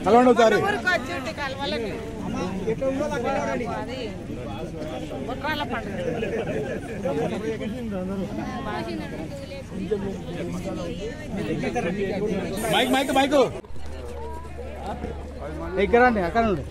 కలవండి ఒకసారి. Mic mic mic ఇక్కడ అండి అక్కడ నుండి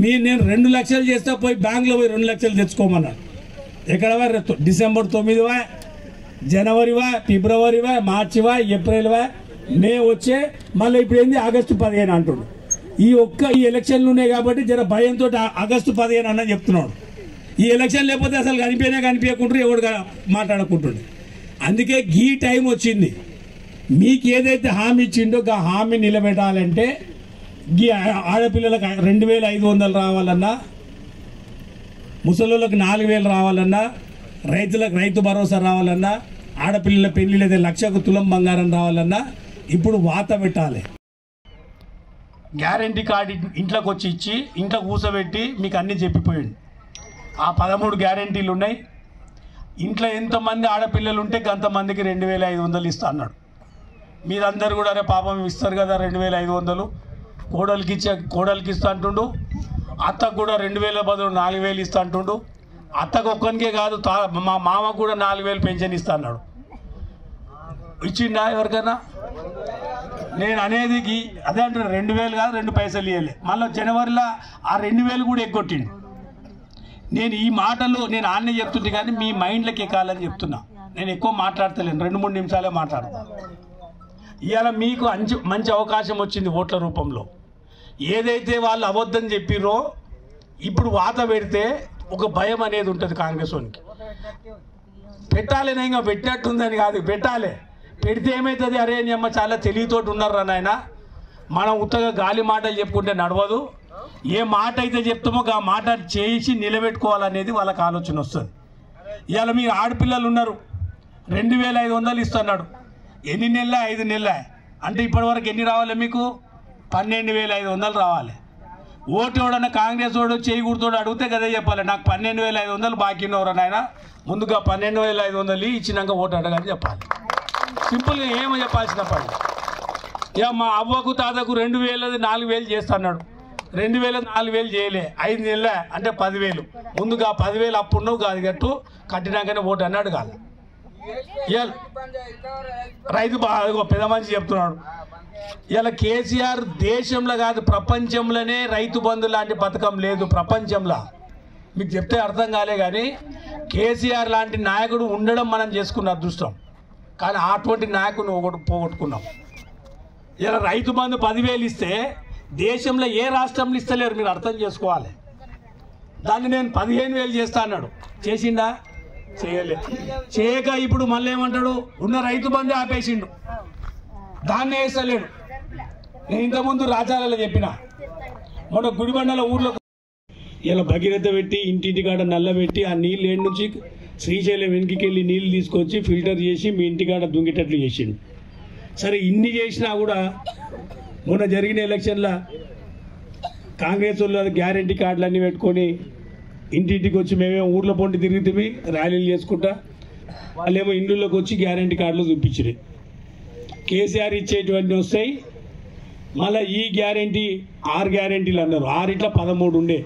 నేను 2 లక్షలు చేస్తే పోయి బ్యాంకులో పోయి 2 లక్షలు తెచ్చుకోమన్నాను. ఎక్కడ డిసెంబర్ 9వా, జనవరివా, ఫిబ్రవరివా, మార్చివా, ఏప్రిల్వా, మే వచ్చే మళ్ళీ ఇప్పుడు ఏంది ఆగస్టు 15 అంటున్నాడు. ఈ ఎలక్షన్లు ఉన్నాయి కాబట్టి జర భయంతో ఆగస్టు 15 అన్న చెప్తున్నాడు. ఈ ఎలక్షన్ లేకపోతే అసలు కనిపించకుంటారు, ఎవడు మాట్లాడుకుంటుండే. అందుకే ఈ టైం వచ్చింది. మీకు ఏదైతే హామీ ఇచ్చిండో ఆ హామీ నిలబెట్టాలంటే ఈ ఆడపిల్లలకు 2500 రావాలన్నా, ముసలోళ్ళకి 4000 రావాలన్నా, రైతులకు రైతు భరోసా రావాలన్నా, ఆడపిల్లల పెళ్లిళ్ళు అయితే 1,00,000 తులం బంగారం రావాలన్నా ఇప్పుడు వాత పెట్టాలి. గ్యారంటీ కార్డు ఇంట్లోకి వచ్చి ఇచ్చి ఇంట్లో కూర్చోబెట్టి మీకు అన్నీ చెప్పిపోయింది. ఆ 13 గ్యారంటీలు ఉన్నాయి. ఇంట్లో ఎంతమంది ఆడపిల్లలు ఉంటే అంతమందికి 2500 ఇస్తా అన్నాడు. మీరందరూ కూడా అరే పాపం ఇస్తారు కదా 2500, కోడలికి ఇస్తా అంటుండు. అత్తకు కూడా 2000 బదులు 4000 ఇస్తా అంటుండు. అత్తకు ఒక్కనికే కాదు, మా మామకు కూడా 4000 పెన్షన్ ఇస్తా అన్నాడు. ఇచ్చిండా ఎవరికైనా? నేను అనేది అదే అంటున్నా, 2000 కాదు 2 పైసలు ఇవ్వలే. మళ్ళీ జనవరిలో ఆ 2000 కూడా ఎగ్గొట్టిండు. నేను ఈ మాటలు నేను ఆన్నే చెప్తుంటే కానీ మీ మైండ్లోకి ఎక్కాలని చెప్తున్నా. నేను ఎక్కువ మాట్లాడతలేను, 2-3 నిమిషాలే మాట్లాడతాను. ఇవాళ మీకు మంచి అవకాశం వచ్చింది ఓట్ల రూపంలో. ఏదైతే వాళ్ళు అబద్ధం చెప్పిరో ఇప్పుడు వాత పెడితే ఒక భయం అనేది ఉంటుంది కాంగ్రెస్ వానికి. పెట్టాలి, ఇంకా పెట్టినట్టుందని కాదు, పెట్టాలి. పెడితే ఏమవుతుంది, అరే నీ అమ్మ చాలా తెలివితోటి ఉన్నారా నాయన, మనం ఉత్తగా గాలి మాటలు చెప్పుకుంటే నడవదు. ఏ మాట అయితే చెప్తామో ఆ మాట చేసి నిలబెట్టుకోవాలనేది వాళ్ళకి ఆలోచన వస్తుంది. ఇవాళ మీరు ఆడపిల్లలు ఉన్నారు, 2500 ఇస్తున్నాడు. ఎన్ని నెలల? 5 నెలల. అంటే ఇప్పటివరకు ఎన్ని రావాలి మీకు? 12,500 రావాలి. ఓటు ఎవడన్నా కాంగ్రెస్ వాడు చేయి గుర్తోడు అడిగితే కదా చెప్పాలి, నాకు 12,500 బాకీ ఉన్నవరా నాయన, ముందుగా 12,500 ఇచ్చినాక ఓటు అడగని చెప్పాలి. సింపుల్గా ఏమో చెప్పాల్సిన పని. ఇక మా అవ్వకు తాతకు 2000 4,000 చేస్తున్నాడు. 2000 4,000 చేయలే, 5 నెలల అంటే 10,000. ముందుగా 10,000 అప్పు ఉండవు కాదు, గట్టు కట్టినాకనే ఓటు అని అడగాలి. రైతు పెద్ద మనిషి చెప్తున్నాడు. ఇలా కేసీఆర్ దేశంలో కాదు ప్రపంచంలోనే రైతు బంధు లాంటి పథకం లేదు ప్రపంచంలో. మీకు చెప్తే అర్థం కాలే కానీ కేసీఆర్ లాంటి నాయకుడు ఉండడం మనం చేసుకున్న అదృష్టం. కానీ అటువంటి నాయకుడు పోగొట్టుకున్నాం. ఇలా రైతు బంధు 10,000 ఇస్తే దేశంలో ఏ రాష్ట్రంలో ఇస్తలేరు, మీరు అర్థం చేసుకోవాలి. దాన్ని నేను 15,000 చేస్తా అన్నాడు, చేసిండా? చేయలే. చేయక ఇప్పుడు మళ్ళీ ఏమంటాడు, ఉన్న రైతు బంధు ఆపేసిండు, దాన్నే వేస్తలేడు. నేను ఇంతకుముందు రాజాలలో చెప్పిన, మొన్న గుడిబండల ఊర్లో ఇలా భగీరథ పెట్టి ఇంటింటికాడ నల్ల పెట్టి ఆ నీళ్ళు ఏడు నుంచి శ్రీశైలం వెనక్కి వెళ్ళి నీళ్ళు తీసుకొచ్చి ఫిల్టర్ చేసి మీ ఇంటికాడ దుంగేటట్లు చేసిండు. సరే ఇన్ని చేసినా కూడా మొన్న జరిగిన ఎలక్షన్లో కాంగ్రెస్ వాళ్ళు గ్యారంటీ కార్డులు అన్నీ పెట్టుకొని ఇంటింటికి వచ్చి మేమేమో ఊర్లో పొంటి తిరుగుతుంది ర్యాలీలు చేసుకుంటా, వాళ్ళేమో ఇండ్లలోకి వచ్చి గ్యారంటీ కార్డులు చూపించారు. కేసీఆర్ ఇచ్చేటువంటి వస్తాయి, మళ్ళీ ఈ గ్యారంటీ 6 గ్యారంటీలు అన్నారు. 6 ఇట్లా 13 ఉండే,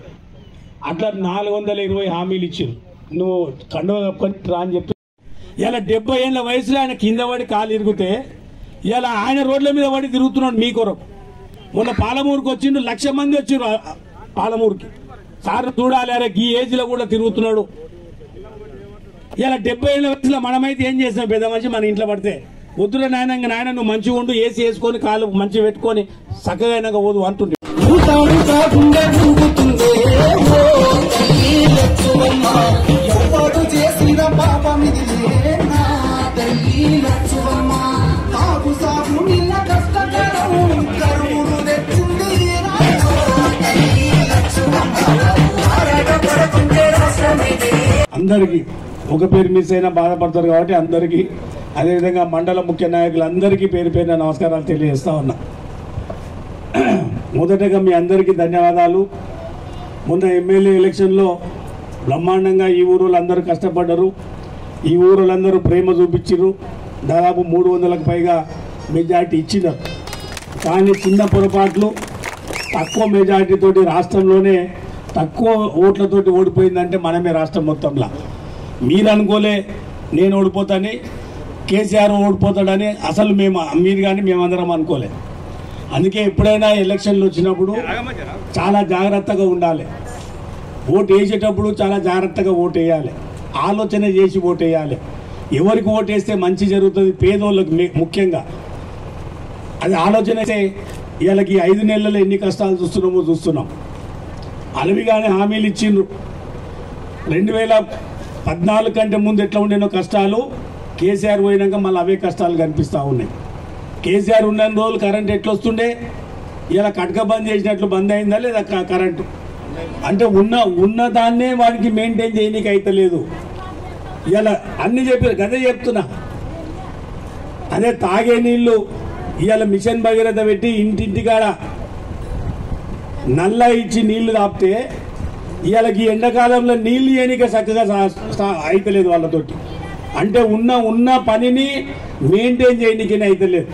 అట్లా 420 హామీలు ఇచ్చారు. నువ్వు కండువ కప్పుకొని రా అని చెప్తూ ఇలా 70 ఏళ్ళ వయసులో ఆయన కింద పడి కాలు ఇరిగితే ఇలా ఆయన రోడ్ల మీద పడి తిరుగుతున్నాడు మీ కొరకు. మొన్న పాలమూరుకి వచ్చిండు, 1,00,000 మంది వచ్చారు పాలమూరుకి. సార్ చూడాలి, అరే ఈ ఏజ్లో కూడా తిరుగుతున్నాడు. ఇలా 70 ఏళ్ళ వయసులో మనమైతే ఏం చేస్తాం, పెద్ద మనిషి మన ఇంట్లో పడితే వద్దురా నాయన నువ్వు మంచిగా ఉండు, ఏసీ వేసుకొని కాలు మంచిగా పెట్టుకొని చక్కగా పోదు అంటుండే. అందరికీ ఒక పేరు మిస్ అయినా బాధపడతారు కాబట్టి అందరికీ, అదేవిధంగా మండల ముఖ్య నాయకులందరికీ పేరు పేరున నమస్కారాలు తెలియజేస్తా ఉన్నా. మొదటగా మీ అందరికీ ధన్యవాదాలు. మొన్న ఎమ్మెల్యే ఎలక్షన్లో బ్రహ్మాండంగా ఈ ఊరులందరూ కష్టపడ్డారు, ఈ ఊరులందరూ ప్రేమ చూపించారు. దాదాపు 300లకు పైగా మెజార్టీ ఇచ్చినారు. కానీ చిన్న పొరపాట్లు, తక్కువ మెజార్టీతోటి రాష్ట్రంలోనే తక్కువ ఓట్లతోటి ఓడిపోయిందంటే మనమే రాష్ట్రం మొత్తంలో. మీరు అనుకోలే నేను ఓడిపోతాని, కేసీఆర్ ఓడిపోతాడని అసలు మీరు కానీ మేమందరం అనుకోలే. అందుకే ఎప్పుడైనా ఎలక్షన్లు వచ్చినప్పుడు చాలా జాగ్రత్తగా ఉండాలి. ఓటు వేసేటప్పుడు చాలా జాగ్రత్తగా ఓటు వేయాలి, ఆలోచన చేసి ఓటు వేయాలి. ఎవరికి ఓటు వేస్తే మంచి జరుగుతుంది పేదోళ్ళకి ముఖ్యంగా అది ఆలోచన చేస్తే వీళ్ళకి 5 నెలల్లో ఎన్ని కష్టాలు చూస్తున్నాం. అలవిగానే హామీలు ఇచ్చిండ్రు. 2014 కంటే ముందు ఎట్లా ఉండేనో కష్టాలు, కేసీఆర్ పోయినాక మళ్ళీ అవే కష్టాలు కనిపిస్తూ ఉన్నాయి. కేసీఆర్ ఉన్న రోజులు కరెంట్ ఎట్లా వస్తుండే, ఇలా కటక బంద్ చేసినట్లు బంద్ అయిందా లేదా కరెంటు? అంటే ఉన్న దాన్నే వాడికి మెయింటైన్ చేయనీకి అయితే లేదు. ఇలా అన్ని చెప్పారు, గదే చెప్తున్నా. అదే తాగే నీళ్లు ఇవాళ మిషన్ భగీరథ పెట్టి ఇంటింటికాడ నల్ల ఇచ్చి నీళ్లు తాపితే ఇవాళకి ఎండాకాలంలో నీళ్లు చేయనిక చక్కగా అయితలేదు వాళ్ళతోటి. అంటే ఉన్న పనిని మెయింటైన్ చేయనికే అయితలేదు.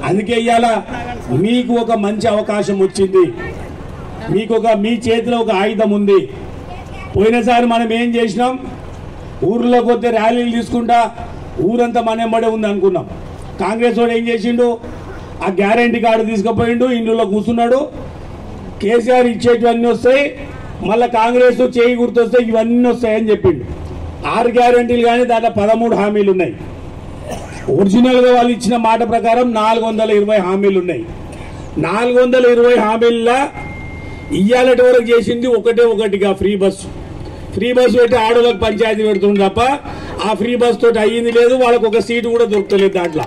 అందుకే ఇవాళ మీకు ఒక మంచి అవకాశం వచ్చింది, మీ చేతిలో ఒక ఆయుధం ఉంది. పోయినసారి మనం ఏం చేసినాం, ఊర్లోకి వస్తే ర్యాలీలు తీసుకుంటా ఊరంతా మనెంబడే ఉంది అనుకున్నాం. కాంగ్రెస్ వాడు ఏం చేసిండు, ఆ గ్యారంటీ కార్డు తీసుకుపోయిండు, ఇందులో కూర్చున్నాడు. కేసీఆర్ ఇచ్చేటివన్నీ వస్తాయి, మళ్ళీ కాంగ్రెస్ చేయి గుర్తొస్తాయి, ఇవన్నీ వస్తాయని చెప్పిండు. 6 గ్యారంటీలు కానీ దాంట్లో 13 హామీలు ఉన్నాయి. ఒరిజినల్గా వాళ్ళు ఇచ్చిన మాట ప్రకారం 420 హామీలు ఉన్నాయి. 420 హామీల్లో ఇయ్యాలటి వరకు చేసింది ఒకటిగా ఫ్రీ బస్సు పెట్టి ఆడోళ్ళకి పంచాయతీ పెడుతుంది తప్ప ఆ ఫ్రీ బస్ తోటి అయ్యింది లేదు. వాళ్ళకు ఒక సీటు కూడా దొరకలేదు దాంట్లో.